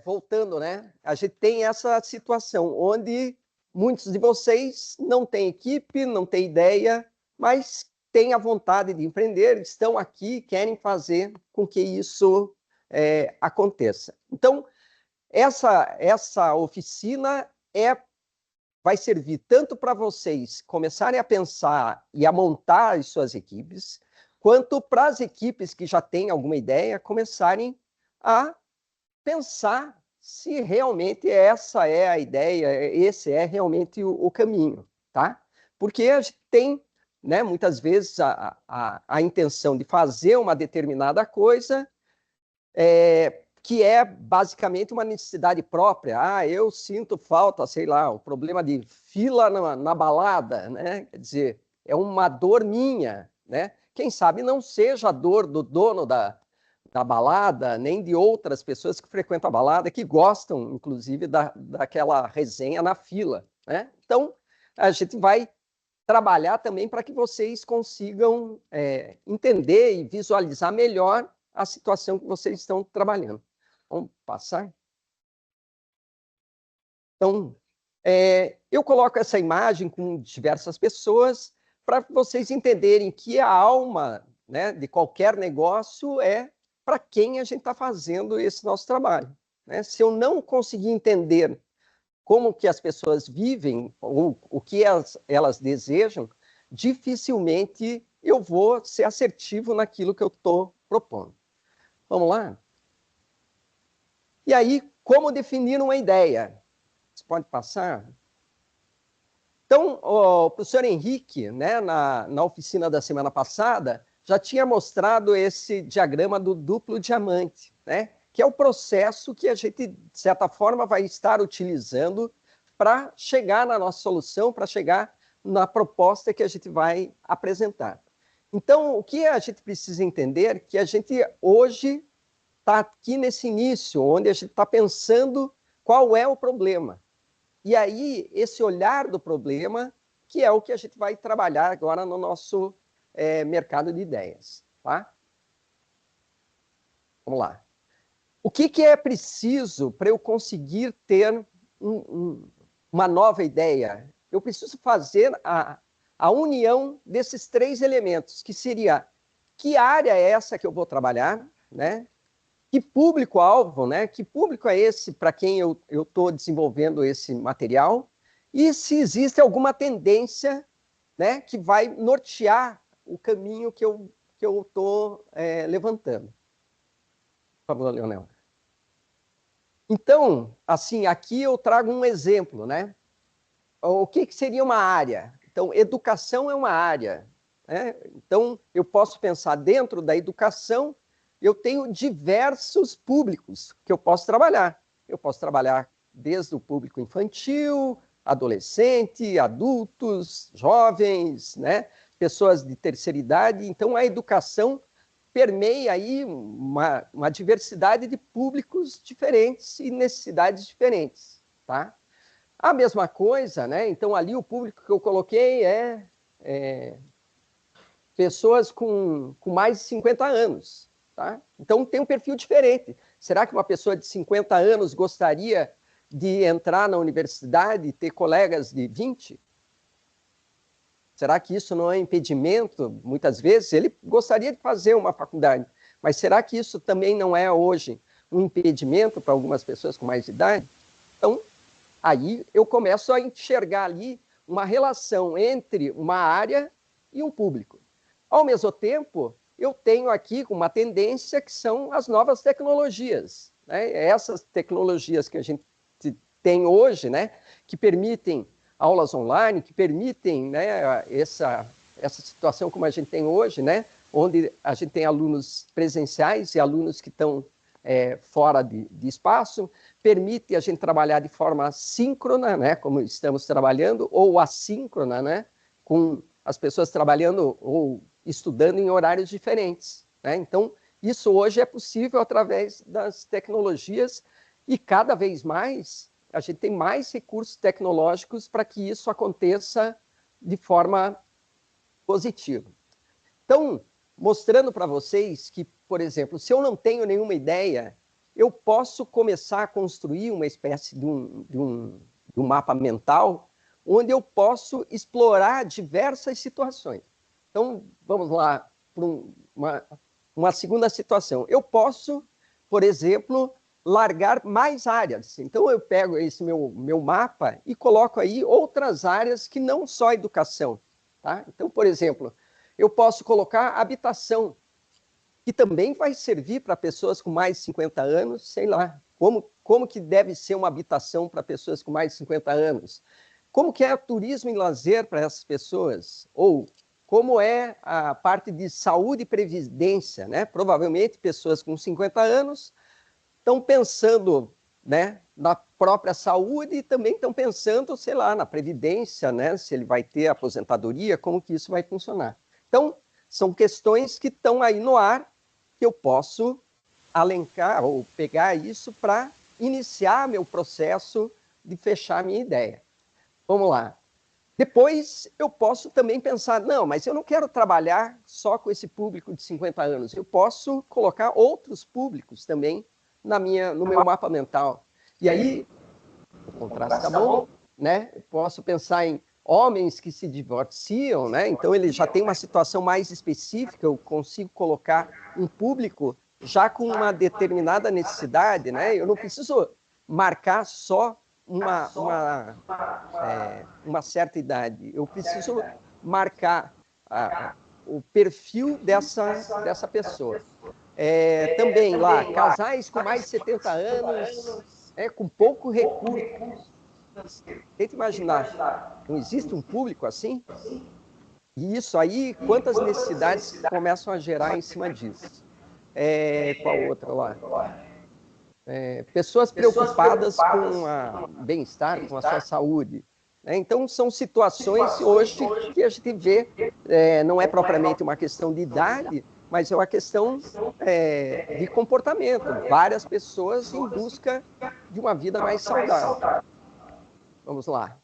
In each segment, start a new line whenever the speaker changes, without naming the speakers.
Voltando, né? A gente tem essa situação onde muitos de vocês não têm equipe, não têm ideia, mas têm a vontade de empreender, estão aqui, querem fazer com que isso aconteça. Então, essa oficina vai servir tanto para vocês começarem a pensar e a montar as suas equipes, quanto para as equipes que já têm alguma ideia começarem a pensar se realmente essa é a ideia, esse é realmente o caminho, tá? Porque a gente tem, né, muitas vezes a intenção de fazer uma determinada coisa, que é basicamente uma necessidade própria. Ah, eu sinto falta, sei lá, o problema de fila na balada, né? Quer dizer, é uma dor minha, né? Quem sabe não seja a dor do dono da balada, nem de outras pessoas que frequentam a balada, que gostam, inclusive, daquela resenha na fila, né? Então, a gente vai trabalhar também para que vocês consigam entender e visualizar melhor a situação que vocês estão trabalhando. Vamos passar? Então, eu coloco essa imagem com diversas pessoas para vocês entenderem que a alma, né, de qualquer negócio é para quem a gente está fazendo esse nosso trabalho, né? Se eu não conseguir entender como que as pessoas vivem, ou o que elas desejam, dificilmente eu vou ser assertivo naquilo que eu estou propondo. Vamos lá? E aí, como definir uma ideia? Você pode passar? Então, o professor Henrique, né, na oficina da semana passada, já tinha mostrado esse diagrama do duplo diamante, né, que é o processo que a gente, de certa forma, vai estar utilizando para chegar na nossa solução, para chegar na proposta que a gente vai apresentar. Então, o que a gente precisa entender é que a gente hoje está aqui nesse início, onde a gente está pensando qual é o problema. E aí, esse olhar do problema, que é o que a gente vai trabalhar agora no nosso mercado de ideias. Tá? Vamos lá. O que é preciso para eu conseguir ter uma nova ideia? Eu preciso fazer a união desses três elementos, que seria que área é essa que eu vou trabalhar, né? Que público-alvo, né? Que público é esse para quem eu estou desenvolvendo esse material? E se existe alguma tendência, né, que vai nortear o caminho que eu estou levantando. Por favor, Leonel. Então, assim, aqui eu trago um exemplo, né? O que seria uma área? Então, educação é uma área, né? Então, eu posso pensar dentro da educação, eu tenho diversos públicos que eu posso trabalhar. Eu posso trabalhar desde o público infantil, adolescente, adultos, jovens, né? Pessoas de terceira idade. Então, a educação permeia aí uma diversidade de públicos diferentes e necessidades diferentes, tá? A mesma coisa, né? Então, ali o público que eu coloquei é pessoas com mais de 50 anos. Tá? Então, tem um perfil diferente. Será que uma pessoa de 50 anos gostaria de entrar na universidade e ter colegas de 20? Será que isso não é impedimento? Muitas vezes, ele gostaria de fazer uma faculdade, mas será que isso também não é hoje um impedimento para algumas pessoas com mais idade? Então, aí eu começo a enxergar ali uma relação entre uma área e um público. Ao mesmo tempo, eu tenho aqui uma tendência que são as novas tecnologias, né? Essas tecnologias que a gente tem hoje, né, que permitem aulas online, que permitem, né, essa situação como a gente tem hoje, né, onde a gente tem alunos presenciais e alunos que estão fora de espaço, permite a gente trabalhar de forma síncrona, né, como estamos trabalhando, ou assíncrona, né, com as pessoas trabalhando ou estudando em horários diferentes, né? Então, isso hoje é possível através das tecnologias e cada vez mais a gente tem mais recursos tecnológicos para que isso aconteça de forma positiva. Então, mostrando para vocês que, por exemplo, se eu não tenho nenhuma ideia, eu posso começar a construir uma espécie de um mapa mental onde eu posso explorar diversas situações. Então, vamos lá para uma segunda situação. Eu posso, por exemplo, largar mais áreas. Então, eu pego esse meu mapa e coloco aí outras áreas que não só educação. Tá? Então, por exemplo, eu posso colocar habitação, que também vai servir para pessoas com mais de 50 anos, sei lá, como que deve ser uma habitação para pessoas com mais de 50 anos? Como que é o turismo e lazer para essas pessoas? Ou como é a parte de saúde e previdência, né? Provavelmente pessoas com 50 anos estão pensando, né, na própria saúde e também estão pensando, sei lá, na previdência, né? Se ele vai ter aposentadoria, como que isso vai funcionar. Então, são questões que estão aí no ar, que eu posso alencar ou pegar isso para iniciar meu processo de fechar minha ideia. Vamos lá. Depois eu posso também pensar, não, mas eu não quero trabalhar só com esse público de 50 anos, eu posso colocar outros públicos também no meu mapa mental. E aí, o contraste está bom, né? Eu posso pensar em homens que se divorciam, né? Então ele já tem uma situação mais específica, eu consigo colocar um público já com uma determinada necessidade, né? Eu não preciso marcar só uma certa idade, eu preciso marcar o perfil dessa pessoa. Também lá, casais com mais de 70 anos, com pouco recurso. Tenta imaginar, não existe um público assim? E isso aí, quantas necessidades começam a gerar em cima disso? Qual outra lá? Pessoas preocupadas com o bem-estar, com a sua saúde. Então, são situações hoje que a gente vê, não é propriamente uma questão de idade, mas é uma questão de comportamento. Várias pessoas em busca de uma vida mais saudável. Vamos lá.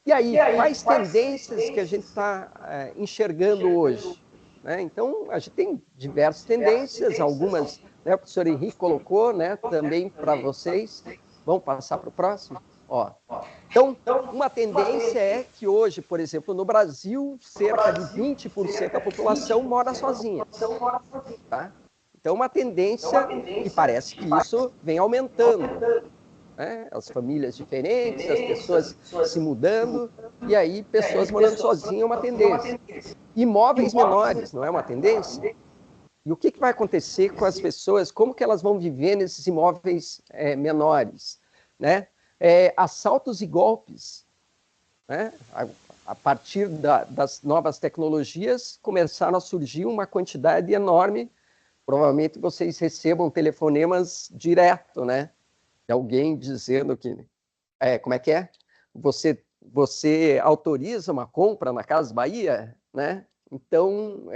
E aí, quais tendências que a gente está enxergando hoje? Então, a gente tem diversas tendências, algumas, né, o professor Henrique colocou, né, também para vocês. Vamos passar para o próximo? Ó. Então, uma tendência é que hoje, por exemplo, no Brasil, cerca de 20% da população mora sozinha. Tá? Então, uma tendência que parece que isso vem aumentando. As famílias diferentes, as pessoas se mudando, e aí pessoas morando sozinhas é uma tendência. Imóveis menores, não é uma tendência? E o que vai acontecer com as pessoas, como que elas vão viver nesses imóveis menores? Né? Assaltos e golpes. Né? A partir das novas tecnologias, começaram a surgir uma quantidade enorme, provavelmente vocês recebam telefonemas direto, né? De alguém dizendo que, como é que é? Você autoriza uma compra na Casas Bahia, né? Então,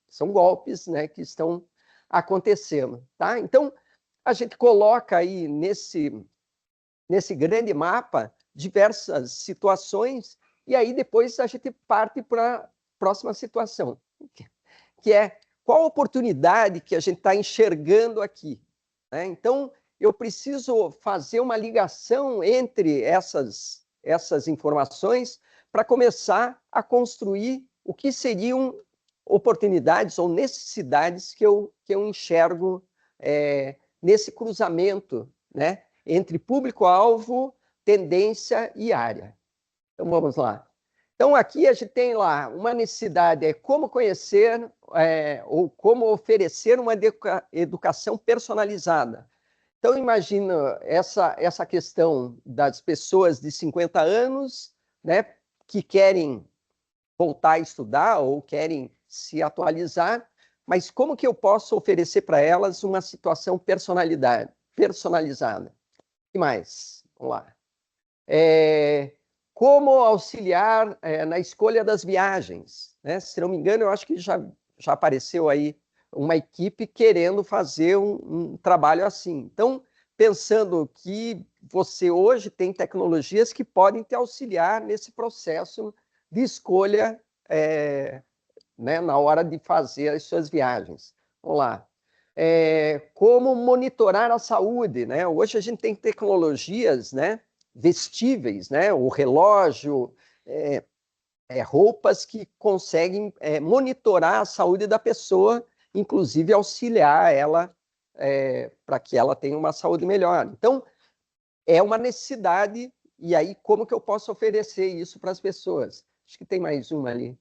são golpes, né, que estão acontecendo, tá? Então, a gente coloca aí nesse grande mapa diversas situações e aí depois a gente parte para a próxima situação, que é qual a oportunidade que a gente está enxergando aqui, né? Então, eu preciso fazer uma ligação entre essas informações para começar a construir o que seriam oportunidades ou necessidades que eu enxergo nesse cruzamento, né, entre público-alvo, tendência e área. Então, vamos lá. Então, aqui a gente tem lá uma necessidade, como conhecer ou como oferecer uma educação personalizada. Então, imagina essa questão das pessoas de 50 anos, né, que querem voltar a estudar ou querem se atualizar, mas como que eu posso oferecer para elas uma situação personalizada? O que mais? Vamos lá. Como auxiliar na escolha das viagens? Né? Se não me engano, eu acho que já apareceu aí uma equipe querendo fazer um trabalho assim. Então, pensando que você hoje tem tecnologias que podem te auxiliar nesse processo de escolha né, na hora de fazer as suas viagens. Vamos lá. como monitorar a saúde, né? Hoje a gente tem tecnologias, né, vestíveis, né? O relógio, roupas que conseguem monitorar a saúde da pessoa, inclusive auxiliar ela para que ela tenha uma saúde melhor. Então, é uma necessidade, e aí como que eu posso oferecer isso para as pessoas? Acho que tem mais uma ali.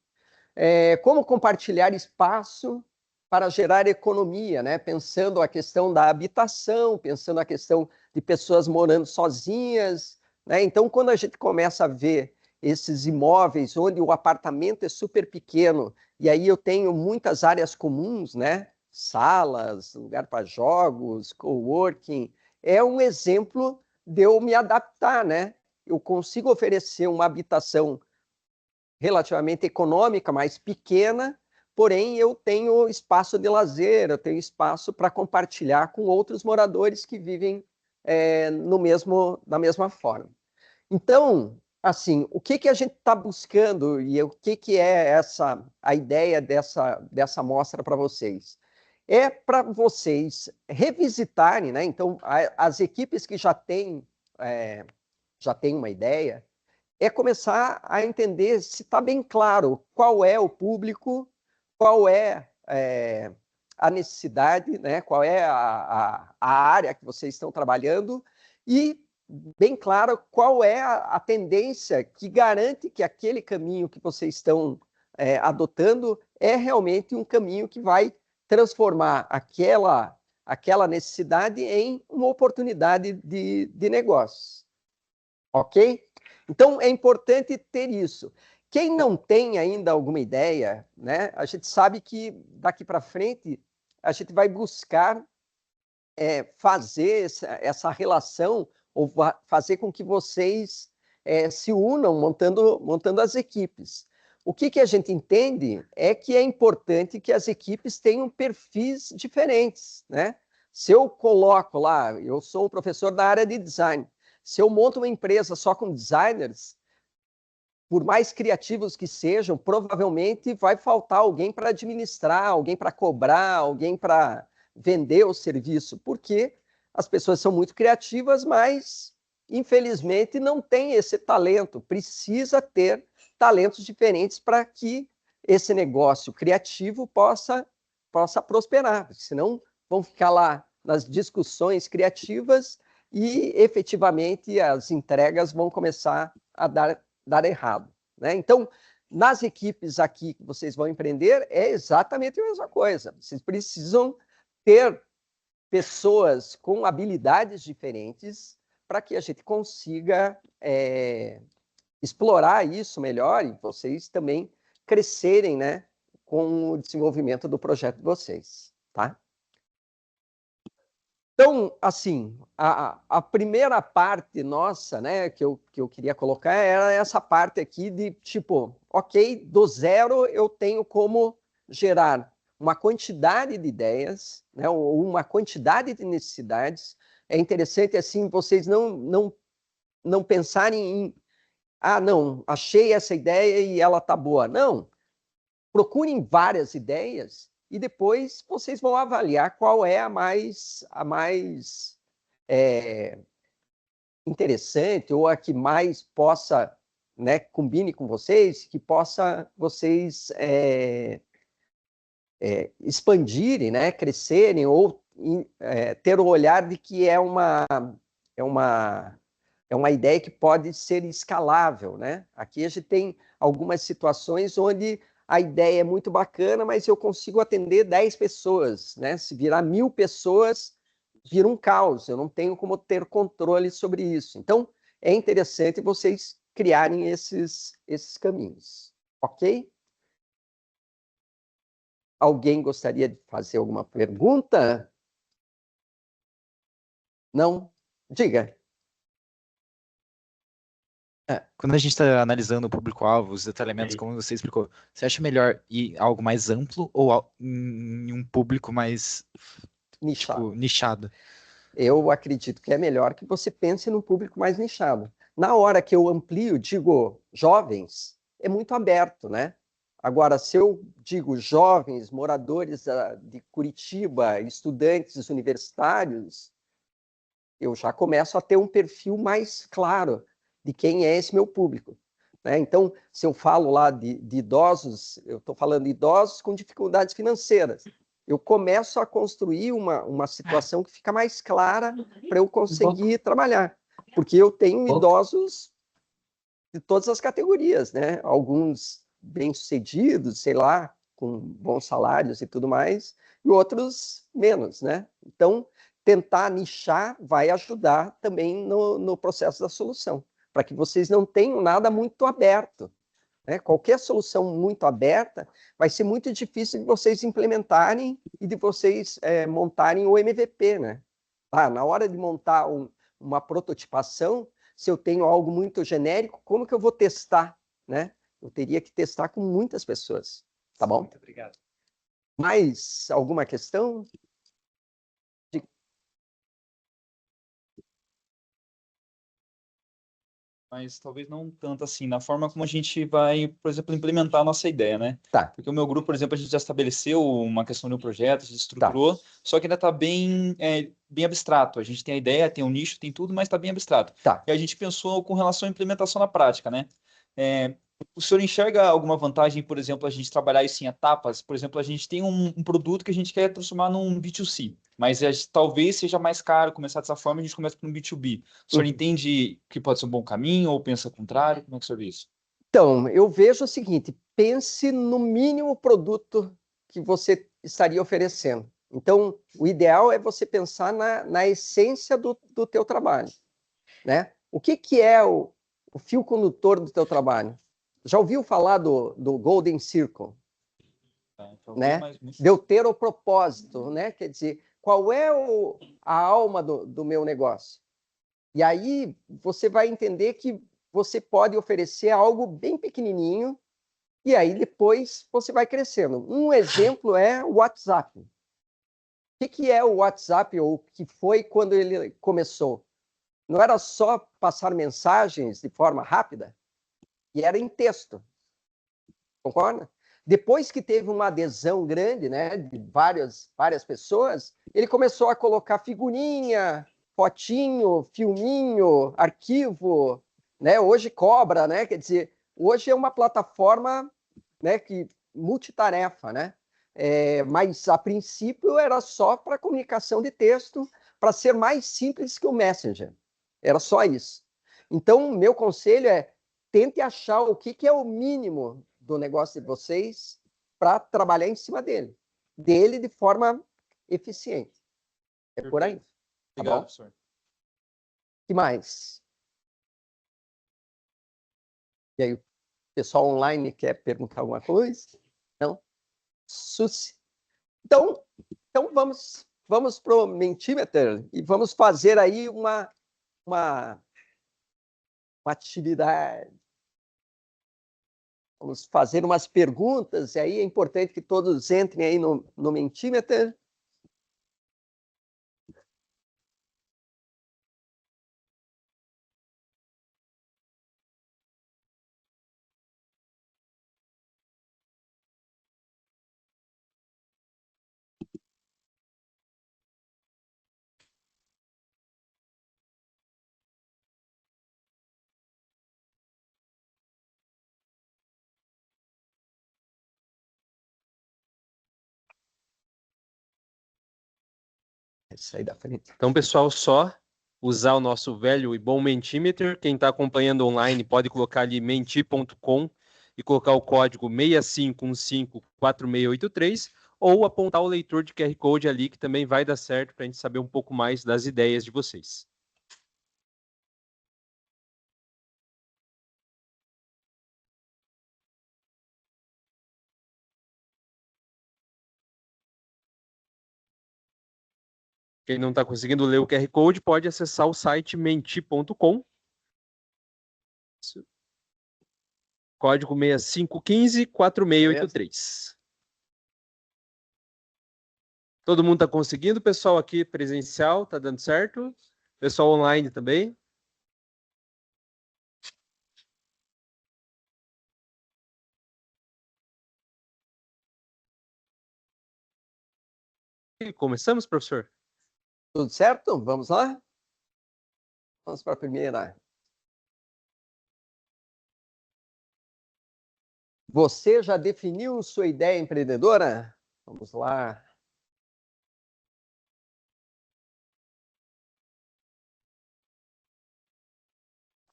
Como compartilhar espaço para gerar economia, né? Pensando a questão da habitação, pensando a questão de pessoas morando sozinhas, né? Então, quando a gente começa a ver esses imóveis onde o apartamento é super pequeno, e aí eu tenho muitas áreas comuns, né? Salas, lugar para jogos, coworking, é um exemplo de eu me adaptar, né? Eu consigo oferecer uma habitação relativamente econômica, mais pequena, porém eu tenho espaço de lazer, eu tenho espaço para compartilhar com outros moradores que vivem da mesma forma. Então, assim, o que a gente está buscando e o que é a ideia dessa mostra para vocês? É para vocês revisitarem, né? Então, as equipes que já têm uma ideia, começar a entender se está bem claro qual é o público, qual a necessidade, né? Qual é a área que vocês estão trabalhando e bem claro qual é a tendência que garante que aquele caminho que vocês estão adotando é realmente um caminho que vai transformar aquela necessidade em uma oportunidade de negócio. Ok? Então, é importante ter isso. Quem não tem ainda alguma ideia, né, a gente sabe que daqui para frente a gente vai buscar fazer essa relação ou fazer com que vocês se unam montando as equipes. O que a gente entende é que é importante que as equipes tenham perfis diferentes, né? Se eu coloco lá, eu sou um professor da área de design, se eu monto uma empresa só com designers, por mais criativos que sejam, provavelmente vai faltar alguém para administrar, alguém para cobrar, alguém para vender o serviço, porque as pessoas são muito criativas, mas infelizmente não tem esse talento. Precisa ter talentos diferentes para que esse negócio criativo possa prosperar, senão vão ficar lá nas discussões criativas e efetivamente as entregas vão começar a dar errado, né? Então, nas equipes aqui que vocês vão empreender, é exatamente a mesma coisa. Vocês precisam ter pessoas com habilidades diferentes para que a gente consiga explorar isso melhor e vocês também crescerem, né, com o desenvolvimento do projeto de vocês, tá? Então, assim, a primeira parte nossa, né, que eu queria colocar era essa parte aqui de, tipo, ok, do zero eu tenho como gerar uma quantidade de ideias, né, ou uma quantidade de necessidades. É interessante, assim, vocês não pensarem em, não, achei essa ideia e ela tá boa. Não, procurem várias ideias e depois vocês vão avaliar qual é a mais interessante ou a que mais possa, né, combine com vocês, que possa vocês expandirem, né, crescerem ou ter o olhar de que é uma ideia que pode ser escalável, né? Aqui a gente tem algumas situações onde a ideia é muito bacana, mas eu consigo atender 10 pessoas, né? Se virar 1000 pessoas, vira um caos. Eu não tenho como ter controle sobre isso. Então, é interessante vocês criarem esses caminhos, ok? Alguém gostaria de fazer alguma pergunta? Não? Diga.
Quando a gente está analisando o público-alvo, os detalhamentos, como você explicou, você acha melhor ir algo mais amplo ou em um público mais nichado?
Eu acredito que é melhor que você pense num público mais nichado. Na hora que eu amplio, digo jovens, é muito aberto, né? Agora, se eu digo jovens, moradores de Curitiba, estudantes universitários, eu já começo a ter um perfil mais claro de quem é esse meu público. Né? Então, se eu falo lá de idosos, eu estou falando de idosos com dificuldades financeiras. Eu começo a construir uma situação que fica mais clara para eu conseguir trabalhar. Porque eu tenho idosos de todas as categorias, né? Alguns bem-sucedidos, sei lá, com bons salários e tudo mais, e outros menos, né? Então, tentar nichar vai ajudar também no processo da solução, para que vocês não tenham nada muito aberto. Né? Qualquer solução muito aberta vai ser muito difícil de vocês implementarem e de vocês montarem o MVP. Né? Na hora de montar uma prototipação, se eu tenho algo muito genérico, como que eu vou testar? Né? Eu teria que testar com muitas pessoas. Tá bom?
Muito obrigado.
Mais alguma questão?
Mas talvez não tanto assim, na forma como a gente vai, por exemplo, implementar a nossa ideia, né?
Tá.
Porque o meu grupo, por exemplo, a gente já estabeleceu uma questão de um projeto, a gente estruturou,
Tá.
só que ainda está bem abstrato. A gente tem a ideia, tem o nicho, tem tudo, mas está bem abstrato.
Tá.
E a gente pensou com relação à implementação na prática, né? O senhor enxerga alguma vantagem, por exemplo, a gente trabalhar isso em etapas? Por exemplo, a gente tem um produto que a gente quer transformar num B2C, mas talvez seja mais caro começar dessa forma, a gente começa por um B2B. O senhor entende que pode ser um bom caminho ou pensa ao contrário? Como é que o senhor vê isso?
Então, eu vejo o seguinte, pense no mínimo produto que você estaria oferecendo. Então, o ideal é você pensar na essência do teu trabalho. Né? O que é o fio condutor do teu trabalho? Já ouviu falar do Golden Circle? Né? De eu ter o propósito, né? Quer dizer, qual é a alma do meu negócio? E aí você vai entender que você pode oferecer algo bem pequenininho e aí depois você vai crescendo. Um exemplo é o WhatsApp. O que é o WhatsApp ou o que foi quando ele começou? Não era só passar mensagens de forma rápida, e era em texto. Concorda? Depois que teve uma adesão grande, né, de várias pessoas, ele começou a colocar figurinha, fotinho, filminho, arquivo, né? Hoje cobra, né? Quer dizer, hoje é uma plataforma, né, que multitarefa, né? Mas a princípio era só para comunicação de texto, para ser mais simples que o Messenger. Era só isso. Então, meu conselho é tente achar o que é o mínimo do negócio de vocês para trabalhar em cima dele de forma eficiente. É por aí. Tá
Obrigado,
bom?
professor.
O que mais? E aí, o pessoal online quer perguntar alguma coisa? Não? Suci. Então vamos para o Mentimeter e vamos fazer aí uma atividade. Vamos fazer umas perguntas, e aí é importante que todos entrem aí no Mentimeter. Sair da frente.
Então, pessoal, só usar o nosso velho e bom Mentimeter. Quem está acompanhando online pode colocar ali menti.com e colocar o código 65154683 ou apontar o leitor de QR Code ali, que também vai dar certo para a gente saber um pouco mais das ideias de vocês. Quem não está conseguindo ler o QR Code pode acessar o site menti.com. Código 65154683. Todo mundo está conseguindo? Pessoal aqui presencial, está dando certo? Pessoal online também? Ok, começamos, professor?
Tudo certo? Vamos lá? Vamos para a primeira. Você já definiu sua ideia empreendedora? Vamos lá.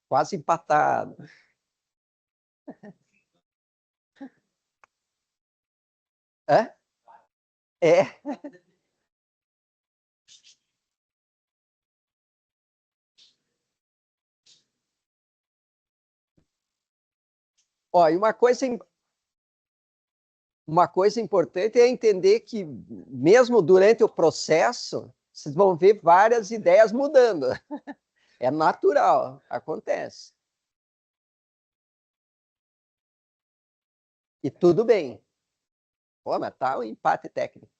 Quase empatado. É? É. Ó, e uma coisa importante é entender que, mesmo durante o processo, vocês vão ver várias ideias mudando. É natural, acontece. E tudo bem. Pô, mas tá um empate técnico.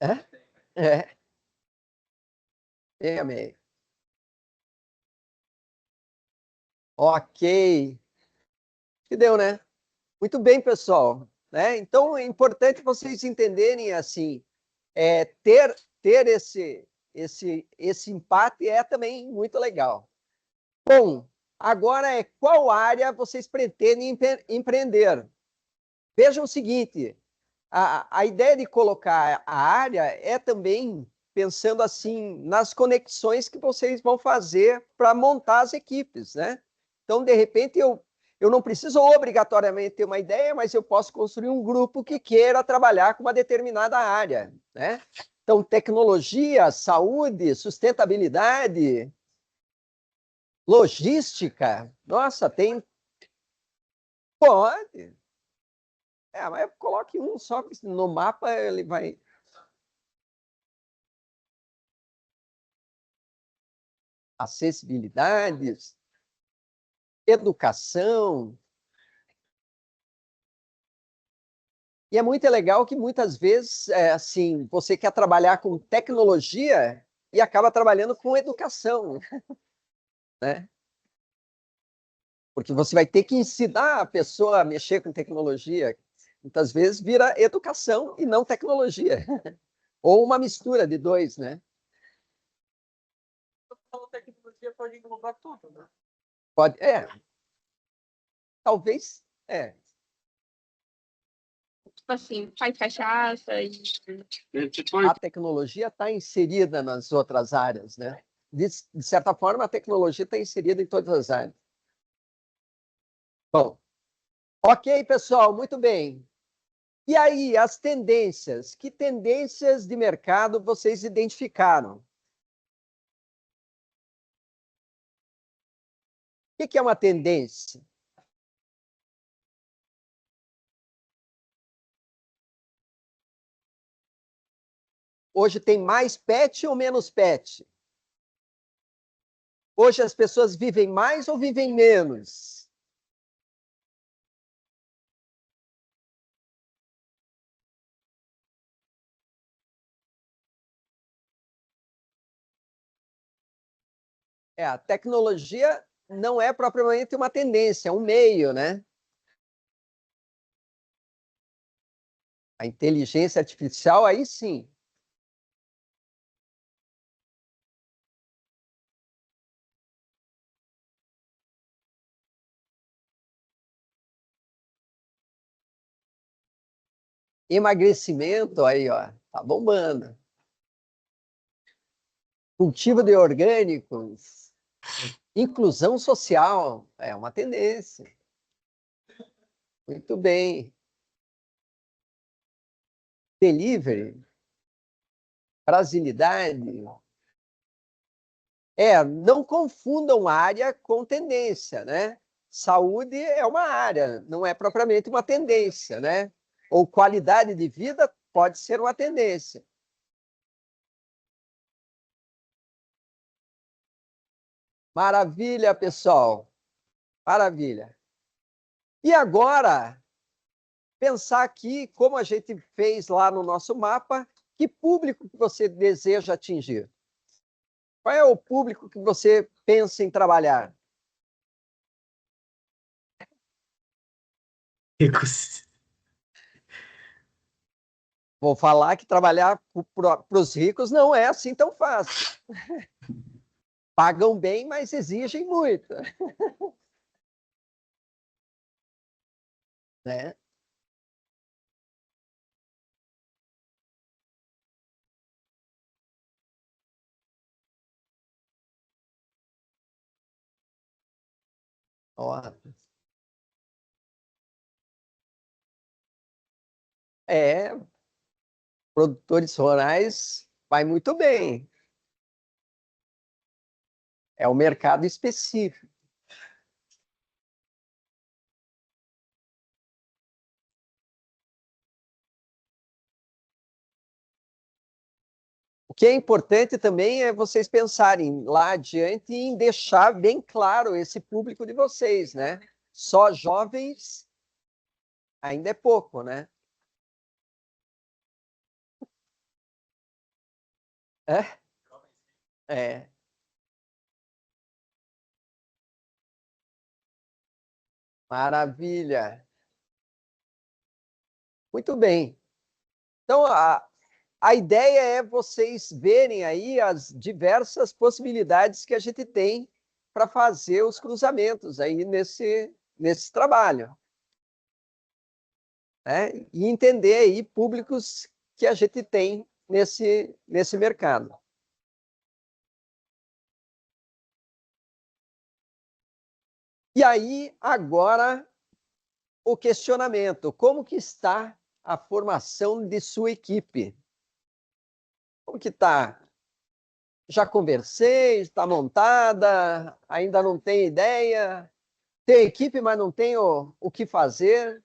É? É. Amei. Ok. Que deu, né? Muito bem, pessoal. Né? Então, é importante vocês entenderem assim, ter esse empate é também muito legal. Bom, agora qual área vocês pretendem empreender? Vejam o seguinte, a ideia de colocar a área é também pensando assim nas conexões que vocês vão fazer para montar as equipes, né? Então, de repente, eu não preciso obrigatoriamente ter uma ideia, mas eu posso construir um grupo que queira trabalhar com uma determinada área, né? Então, tecnologia, saúde, sustentabilidade, logística, nossa, tem... Pode. Mas coloque um só, no mapa ele vai... Acessibilidades, educação. E é muito legal que muitas vezes, assim, você quer trabalhar com tecnologia e acaba trabalhando com educação, né? Porque você vai ter que ensinar a pessoa a mexer com tecnologia. Muitas vezes vira educação e não tecnologia. Ou uma mistura de dois, né?
A tecnologia pode englobar tudo, né?
Pode, talvez,
Tipo assim, faz cachaça e...
a tecnologia está inserida nas outras áreas, né? De certa forma, a tecnologia está inserida em todas as áreas. Bom, ok, pessoal, muito bem. E aí, as tendências? Que tendências de mercado vocês identificaram? O que é uma tendência? Hoje tem mais pet ou menos pet? Hoje as pessoas vivem mais ou vivem menos? A tecnologia não é propriamente uma tendência, é um meio, né? A inteligência artificial, aí sim. Emagrecimento, aí, ó, tá bombando. Cultivo de orgânicos. Inclusão social, é uma tendência. Muito bem. Delivery. Brasilidade. Não confundam área com tendência, né? Saúde é uma área, não é propriamente uma tendência, né? Ou qualidade de vida pode ser uma tendência. Maravilha, pessoal. Maravilha. E agora, pensar aqui, como a gente fez lá no nosso mapa, que público que você deseja atingir? Qual é o público que você pensa em trabalhar? Vou falar que trabalhar para os ricos não é assim tão fácil. Pagam bem, mas exigem muito. Né? Ó, produtores rurais vai muito bem. É um mercado específico. O que é importante também é vocês pensarem lá adiante em deixar bem claro esse público de vocês, né? Só jovens ainda é pouco, né? É? É. Maravilha. Muito bem. Então, a ideia é vocês verem aí as diversas possibilidades que a gente tem para fazer os cruzamentos aí nesse trabalho. Né? E entender aí públicos que a gente tem nesse mercado. E aí, agora, o questionamento. Como que está a formação de sua equipe? Como que está? Já conversei, está montada, ainda não tem ideia. Tem equipe, mas não tem o que fazer.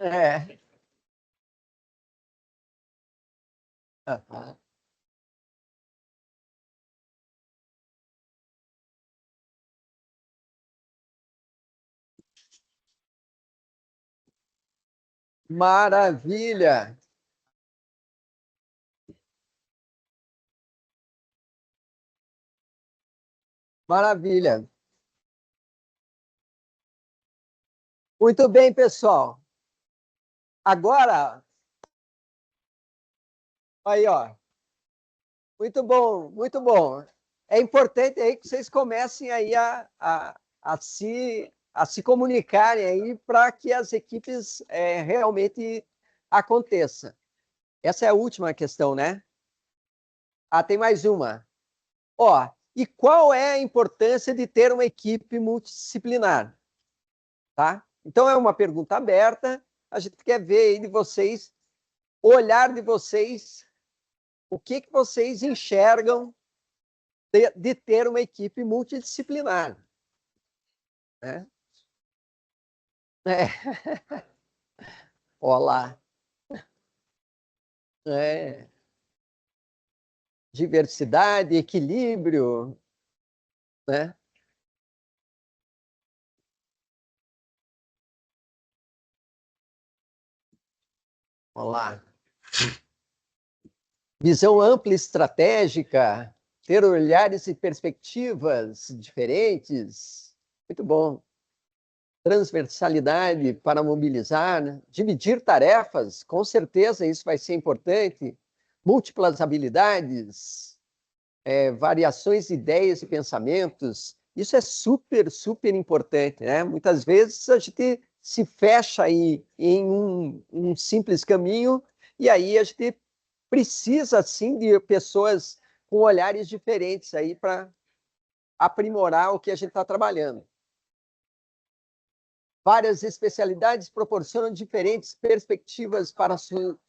É. Aham. Maravilha! Maravilha! Muito bem, pessoal. Agora, aí, ó. Muito bom, muito bom. É importante aí que vocês comecem aí a se comunicarem aí para que as equipes realmente aconteçam. Essa é a última questão, né? Ah, tem mais uma. Ó, e qual é a importância de ter uma equipe multidisciplinar? Tá? Então, é uma pergunta aberta. A gente quer ver aí de vocês, o olhar de vocês, o que vocês enxergam de ter uma equipe multidisciplinar. Né? É. Olá. É. Diversidade, equilíbrio, né? Olá. Visão ampla e estratégica, ter olhares e perspectivas diferentes. Muito bom. Transversalidade para mobilizar, né? Dividir tarefas, com certeza isso vai ser importante. Múltiplas habilidades, variações de ideias e pensamentos. Isso é super, super importante, né? Muitas vezes a gente se fecha aí em um simples caminho e aí a gente precisa, sim, de pessoas com olhares diferentes aí para aprimorar o que a gente está trabalhando. Várias especialidades proporcionam diferentes perspectivas para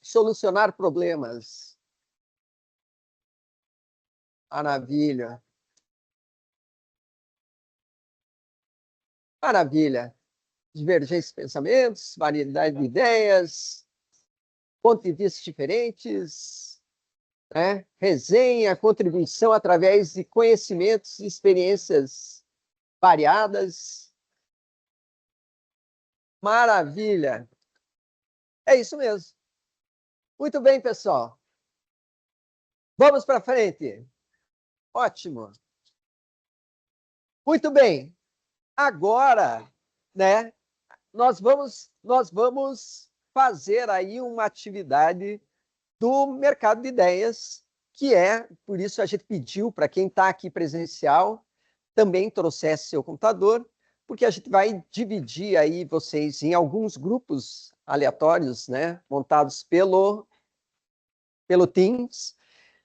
solucionar problemas. Maravilha. Maravilha. Divergência de pensamentos, variedade de ideias, pontos de vista diferentes. né? Resenha, contribuição através de conhecimentos e experiências variadas. Maravilha! É isso mesmo. Muito bem, pessoal. Vamos para frente. Ótimo. Muito bem. Agora, né, nós vamos fazer aí uma atividade do mercado de ideias, que é, por isso a gente pediu para quem está aqui presencial, também trouxesse seu computador, porque a gente vai dividir aí vocês em alguns grupos aleatórios, né, montados pelo Teams,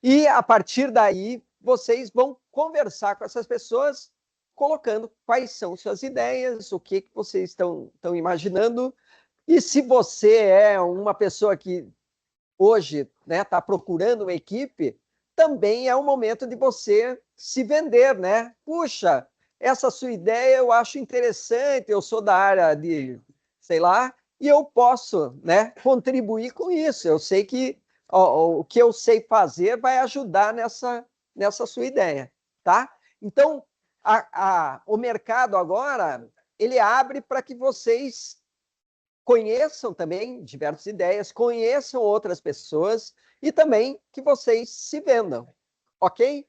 e a partir daí vocês vão conversar com essas pessoas, colocando quais são suas ideias, o que vocês estão imaginando, e se você é uma pessoa que hoje está procurando uma equipe, também é o momento de você se vender, né? Puxa, essa sua ideia eu acho interessante, eu sou da área de, sei lá, e eu posso, né, contribuir com isso. Eu sei que o que eu sei fazer vai ajudar nessa sua ideia, tá? Então, o mercado agora, ele abre para que vocês conheçam também diversas ideias, conheçam outras pessoas e também que vocês se vendam, ok?